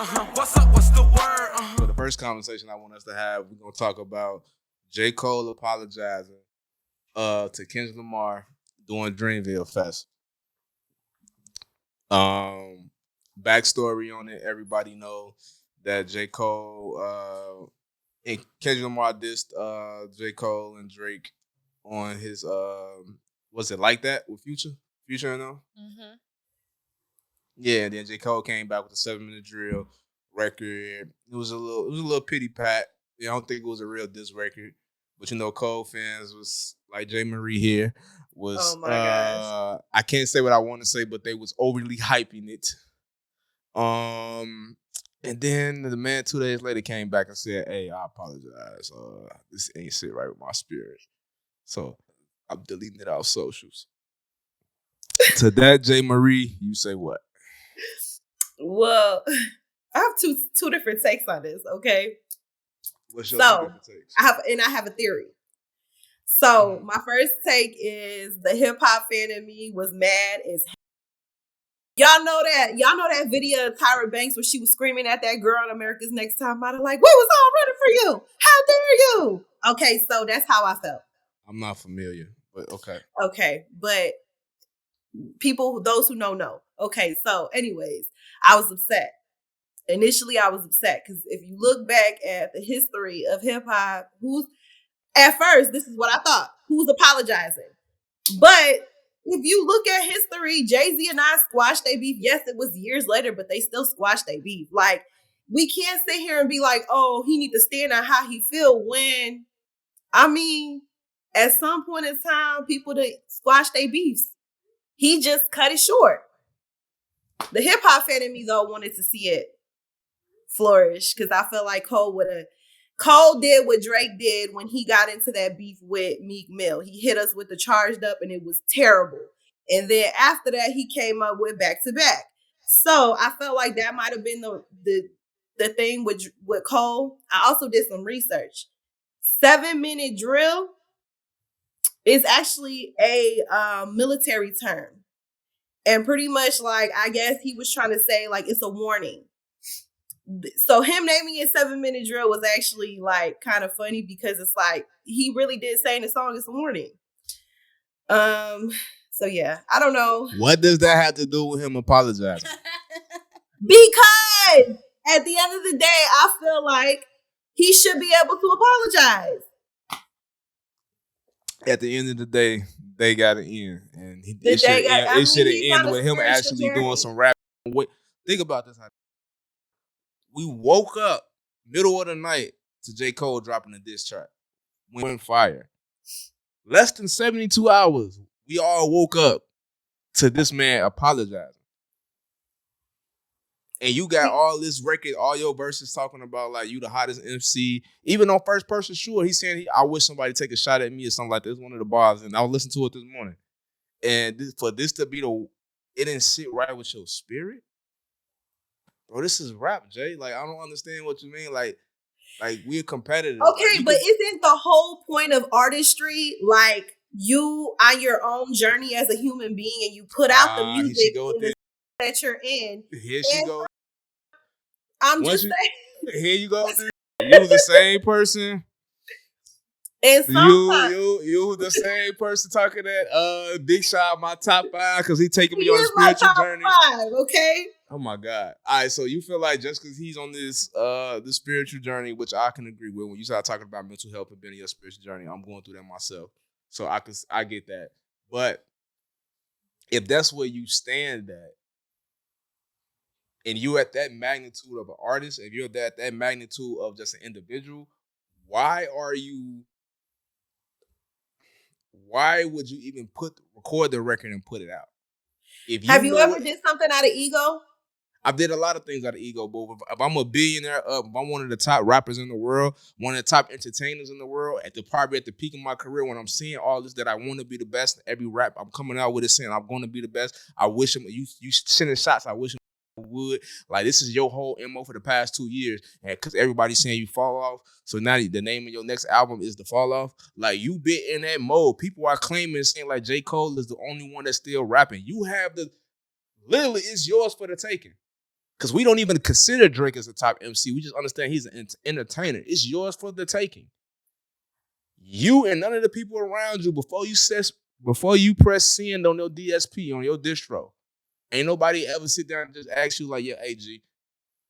What's up? What's the word? So the first conversation I want us to have, we're gonna talk about J. Cole apologizing to Kendrick Lamar during Dreamville Fest. Backstory on it, everybody know that J. Cole and Kendrick Lamar dissed J. Cole and Drake on his was it Like That with Future? Future, you know? Mm-hmm. Yeah, and then J. Cole came back with a 7-minute drill record. It was a little pity pat. Yeah, I don't think it was a real diss record. But you know, Cole fans was like JAYY here was Oh my gosh. I can't say what I want to say, but they was overly hyping it. And then the man 2 days later came back and said, "Hey, I apologize. This ain't sit right with my spirit." So I'm deleting it off socials. To that, JAYY, you say what? Well, I have two different takes on this. Okay, What's your So, two different takes? I have a theory. So my first take is the hip hop fan in me was mad as hell. Y'all know that video of Tyra Banks where she was screaming at that girl on America's Next Top Model, like, "We was all running for you. How dare you?" Okay, so that's how I felt. I'm not familiar, but okay. Okay, but those who know. Okay, so anyways, I was upset. Initially, I was upset because if you look back at the history of hip hop, at first, this is what I thought, who's apologizing? But if you look at history, Jay-Z and I squashed their beef. Yes, it was years later, but they still squashed their beef. Like, we can't sit here and be like, oh, he need to stand on how he feel when, I mean, at some point in time, people that squash their beefs. He just cut it short. The hip hop fan in me, though, wanted to see it flourish because I feel like Cole did what Drake did when he got into that beef with Meek Mill. He hit us with the Charged Up and it was terrible. And then after that, he came up with Back to Back. So I felt like that might have been the thing with Cole. I also did some research. 7-minute drill is actually a military term. And pretty much like, I guess he was trying to say like, it's a warning. So him naming it 7-minute drill was actually like kind of funny because it's like he really did say in the song it's a warning. So yeah, I don't know. What does that have to do with him apologizing? Because at the end of the day, I feel like he should be able to apologize. At the end of the day, they got to end, and it should have ended with him actually doing some rap. Think about this. We woke up middle of the night to J. Cole dropping a diss track. Went fire. Less than 72 hours, we all woke up to this man apologizing. And you got all this record, all your verses talking about like you the hottest MC. Even on First Person, sure, he's saying I wish somebody take a shot at me or something like this. One of the bars, and I was listening to it this morning. And for this to be it didn't sit right with your spirit. Bro, this is rap, Jay. Like, I don't understand what you mean. Like we're competitive. Okay, like, but isn't the whole point of artistry like you on your own journey as a human being and you put out the music that you're in? Here she goes. I'm just saying. Here you go. You the same person. And you the same person talking that Big Shot my top 5 because he taking me on a spiritual journey. 5, okay. Oh my God. All right, so you feel like just because he's on this spiritual journey, which I can agree with, when you start talking about mental health and being your spiritual journey, I'm going through that myself. So I get that. But if that's where you stand at, and you're at that magnitude of an artist, if you're at that magnitude of just an individual, why would you even record the record and put it out? Have you ever did something out of ego? I did a lot of things out of ego, but if I'm a billionaire, if I'm one of the top rappers in the world, one of the top entertainers in the world, probably at the peak of my career, when I'm seeing all this, that I want to be the best in every rap, I'm coming out with it saying I'm going to be the best. I wish him, you sending shots, I wish him would. Like, this is your whole MO for the past 2 years, and because everybody's saying you fall off, so now the name of your next album is The Fall Off. Like, you been in that mode. People are claiming, saying like J. Cole is the only one that's still rapping. You have literally, it's yours for the taking. Because we don't even consider Drake as a top MC. We just understand he's an entertainer. It's yours for the taking. You and none of the people around you, before you press send on your DSP, on your distro, ain't nobody ever sit down and just ask you like, yeah, AG,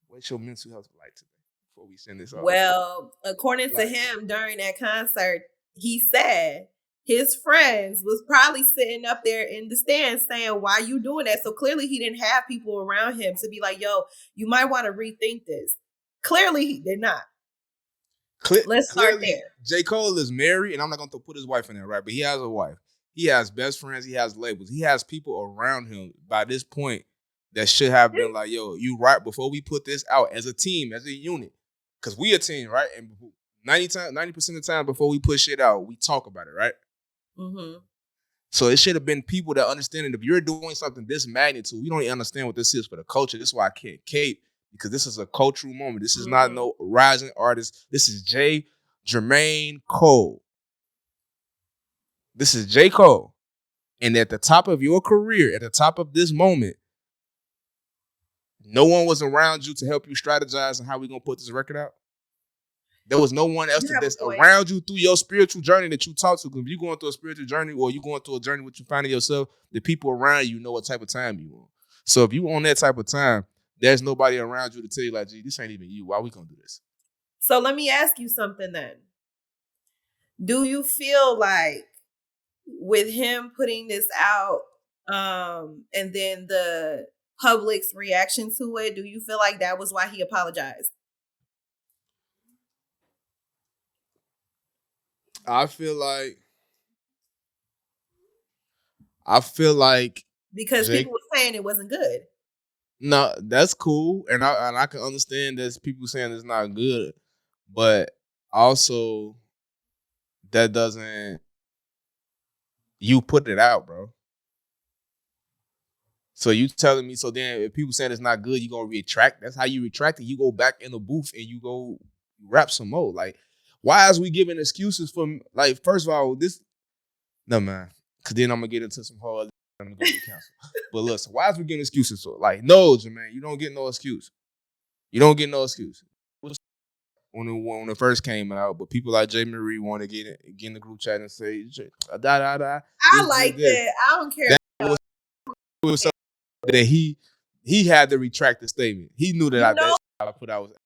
what's your mental health like today before we send this off? Well, according to him, during that concert, he said his friends was probably sitting up there in the stands saying, why you doing that? So clearly he didn't have people around him to be like, yo, you might want to rethink this. Clearly he did not. Let's start there. J. Cole is married, and I'm not going to put his wife in there, right? But he has a wife. He has best friends. He has labels. He has people around him by this point that should have been like, yo, you right before we put this out as a team, as a unit. Because we a team, right? And 90% of the time before we put shit out, we talk about it, right? Mm-hmm. So it should have been people that understand it. If you're doing something this magnitude, we don't even understand what this is for the culture. This is why I can't cape, because this is a cultural moment. This is not no rising artist. This is Jermaine Cole. This is J. Cole. And at the top of your career, at the top of this moment, no one was around you to help you strategize on how we're going to put this record out. There was no one else that's around you through your spiritual journey that you talk to. Because if you're going through a spiritual journey or you're going through a journey with you finding yourself, the people around you know what type of time you on. So if you on that type of time, there's nobody around you to tell you like, gee, this ain't even you. Why we going to do this? So let me ask you something then. Do you feel like with him putting this out and then the public's reaction to it, do you feel like that was why he apologized? I feel like because people were saying it wasn't good. No, that's cool, and I can understand there's people saying it's not good, but also that doesn't, you put it out, bro. So you telling me, so then if people saying it's not good, you gonna retract? That's how you retract it. You go back in the booth and you go rap some more. Like, why is we giving excuses for, like, first of all, this, no man, because then I'm gonna get into some whole, I'm gonna go to council. But listen, why is we getting excuses for? Like, no, Jermaine, you don't get no excuse. You don't get no excuse. When it first came out, but people like JAYY want to get in the group chat and say, da. I like that. I don't care. That was something that he had to retract the statement. He knew that I put out was.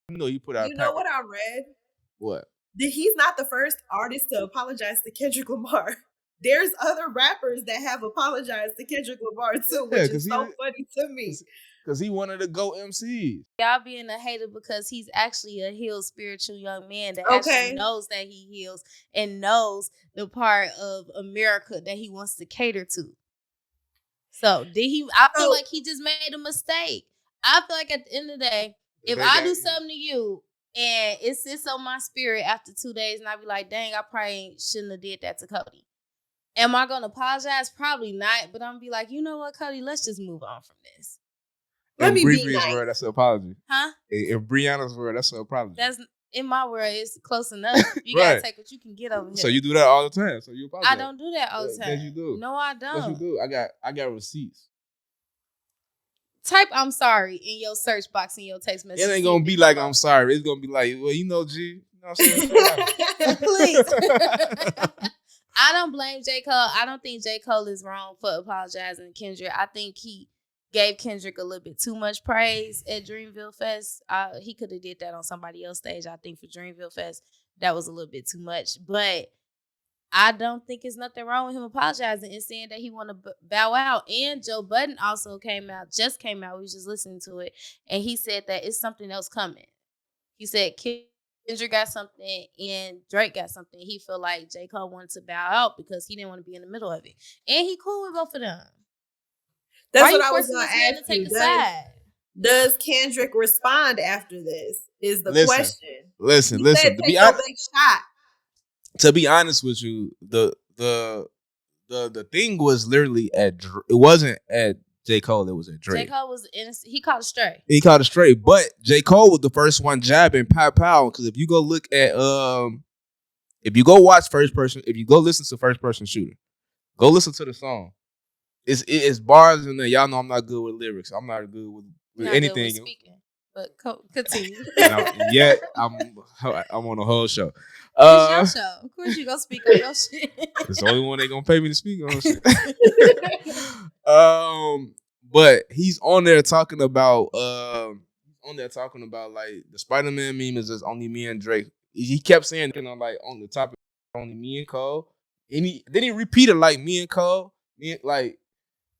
You know, he put out. You know what I read? What? That he's not the first artist to apologize to Kendrick Lamar. There's other rappers that have apologized to Kendrick Lamar too, which is so funny to me. Because he wanted to go MCs. Y'all being a hater because he's actually a healed spiritual young man that actually knows that he heals and knows the part of America that he wants to cater to. So I feel like he just made a mistake. I feel like at the end of the day, if I do something to you and it sits on my spirit after 2 days and I be like, dang, I probably shouldn't have did that to Cody. Am I going to apologize? Probably not. But I'm going to be like, you know what, Cody, let's just move on from this. Let me be nice. Word, that's an apology. Huh? In Brianna's word, that's an apology. That's in my world, it's close enough. You gotta take what you can get over here. So you do that all the time. So you apologize. I don't do that all the time. Yes, you do. No, I don't. Yes, you do. I got receipts. Type "I'm sorry" in your search box in your text message. It ain't gonna be like "I'm sorry." It's gonna be like, well, you know, G. You know what I'm saying? Please. I don't blame J. Cole. I don't think J. Cole is wrong for apologizing to Kendrick. I think he gave Kendrick a little bit too much praise at Dreamville Fest. He could have did that on somebody else's stage. I think for Dreamville Fest, that was a little bit too much. But I don't think there's nothing wrong with him apologizing and saying that he want to bow out. And Joe Budden also just came out. We was just listening to it. And he said that it's something else coming. He said Kendrick got something and Drake got something. He felt like J. Cole wanted to bow out because he didn't want to be in the middle of it. And he cool with both of them. That's what I was going to ask you. Does Kendrick respond after this? Is the question. Listen. To be honest with you, the thing was literally it wasn't at J. Cole, it was at Drake. J. Cole was innocent. He caught it straight. He caught it straight, but J. Cole was the first one jabbing pow. Because if you go look at if you go watch First Person, if you go listen to First Person Shooter, go listen to the song. it's bars in there. Y'all know I'm not good with lyrics. I'm not good with Not anything. good with speaking, but continue. Yet I'm on the whole show. It's your show. Of course you gonna speak on your shit. It's the only one they gonna pay me to speak on shit. But he's on there talking about like the Spider-Man meme is just only me and Drake. He kept saying, like on the topic only me and Cole. And then he repeated like me and Cole. Like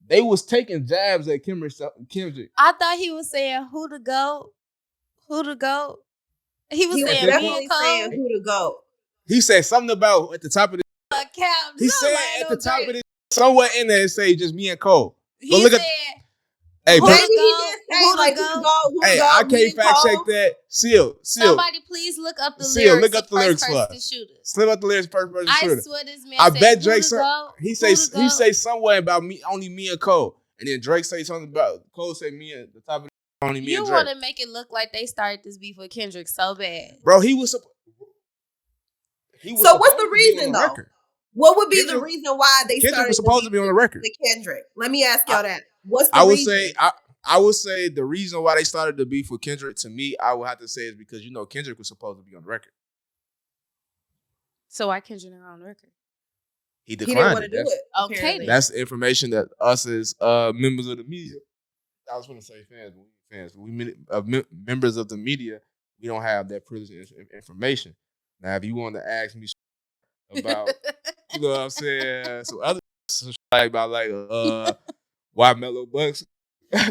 they was taking jabs at Kendrick. I thought he was saying who to go. He was saying me and Cole. Saying who to go. He said something about at the top of the. He said at the top of the somewhere in there it say just me and Cole. He said. Hey, maybe he did say like who to go. Hey, I can't fact check that. Seal. Somebody please look up the lyrics. Look up the lyrics for us. Slip up the lyrics first person shooter. I swear this man. I bet Drake. He say somewhere about only me and Cole, and then Drake say something about Cole say me at the top of the only me and Drake. You want to make it look like they started this beef with Kendrick so bad, bro. He was. So what's the reason though? Record. What would be the reason why they Kendrick started was supposed to be on the record? The Kendrick. Let me ask y'all that. What's the reason? I would say the reason why they started the beef with Kendrick, to me, I would have to say is because Kendrick was supposed to be on the record. So why Kendrick not on the record? He declined. He didn't want to do it. Okay, that's information that us as members of the media. I was going to say fans. We members of the media. We don't have that privileged information. Now, if you want to ask me about, you know what I'm saying, so other about why Mellow Bucks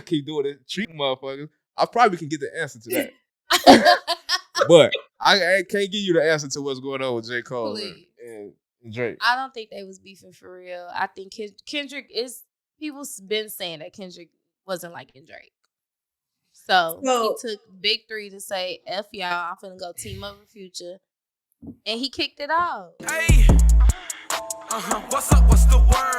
keep doing it, treating motherfuckers, I probably can get the answer to that. But I can't give you the answer to what's going on with J. Cole and Drake. I don't think they was beefing for real. I think Kendrick is, people been saying that Kendrick wasn't liking Drake. So he took Big 3 to say, F y'all, I'm finna go team up with Future. And he kicked it off. Hey, what's up, what's the word?